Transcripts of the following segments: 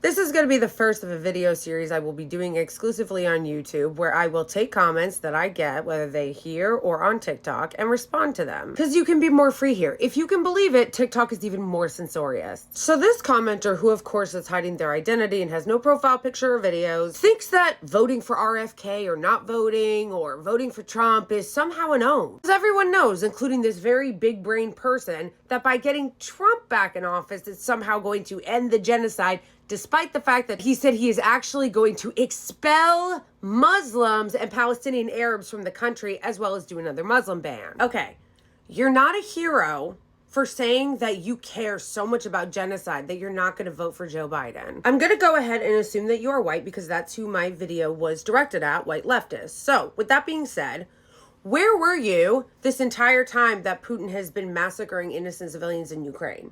This is going to be the first of a video series I will be doing exclusively on YouTube, where I will take comments that I get, whether they here or on TikTok, and respond to them. Because you can be more free here. If you can believe it, TikTok is even more censorious. So this commenter, who of course is hiding their identity and has no profile picture or videos, thinks that voting for RFK or not voting or voting for Trump is somehow a no. Because everyone knows, including this very big brain person, that by getting Trump back in office, it's somehow going to end the genocide, despite the fact that he said he is actually going to expel Muslims and Palestinian Arabs from the country, as well as do another Muslim ban. Okay, you're not a hero for saying that you care so much about genocide that you're not going to vote for Joe Biden. I'm going to go ahead and assume that you are white because that's who my video was directed at, white leftists. So, with that being said, where were you this entire time that Putin has been massacring innocent civilians in Ukraine?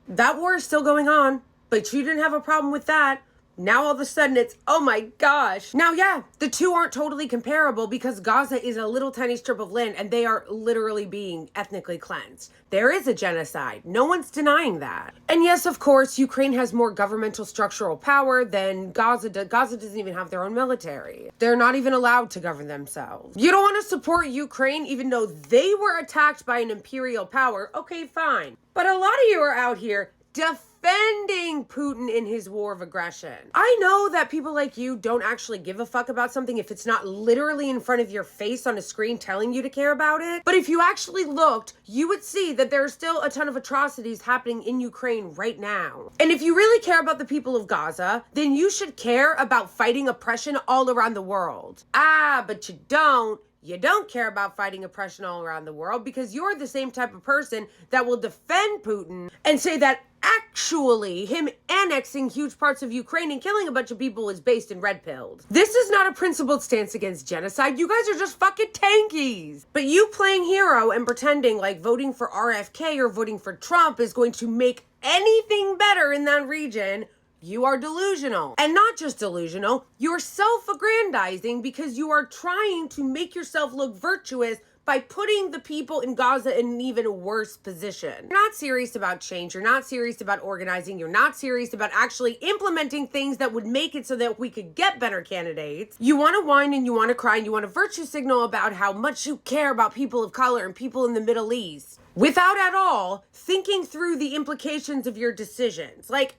That war is still going on. But you didn't have a problem with that. Now all of a sudden it's, oh my gosh. Now, yeah, the two aren't totally comparable because Gaza is a little tiny strip of land and they are literally being ethnically cleansed. There is a genocide. No one's denying that. And yes, of course, Ukraine has more governmental structural power than Gaza does. Gaza doesn't even have their own military. They're not even allowed to govern themselves. You don't want to support Ukraine even though they were attacked by an imperial power. Okay, fine. But a lot of you are out here defending Putin in his war of aggression. I know that people like you don't actually give a fuck about something if it's not literally in front of your face on a screen telling you to care about it. But if you actually looked, you would see that there are still a ton of atrocities happening in Ukraine right now. And if you really care about the people of Gaza, then you should care about fighting oppression all around the world. But you don't. You don't care about fighting oppression all around the world because you're the same type of person that will defend Putin and say that actually him annexing huge parts of Ukraine and killing a bunch of people is based in red pilled. This is not a principled stance against genocide. You guys are just fucking tankies. But you playing hero and pretending like voting for RFK or voting for Trump is going to make anything better in that region, you are delusional. And not just delusional, you're self-aggrandizing because you are trying to make yourself look virtuous by putting the people in Gaza in an even worse position. You're not serious about change. You're not serious about organizing. You're not serious about actually implementing things that would make it so that we could get better candidates. You want to whine and you want to cry and you want to virtue signal about how much you care about people of color and people in the Middle East without at all thinking through the implications of your decisions. Like,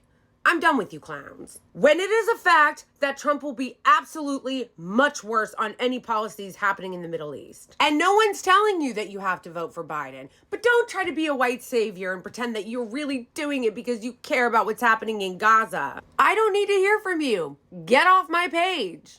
I'm done with you clowns. When it is a fact that Trump will be absolutely much worse on any policies happening in the Middle East. And no one's telling you that you have to vote for Biden. But don't try to be a white savior and pretend that you're really doing it because you care about what's happening in Gaza. I don't need to hear from you. Get off my page.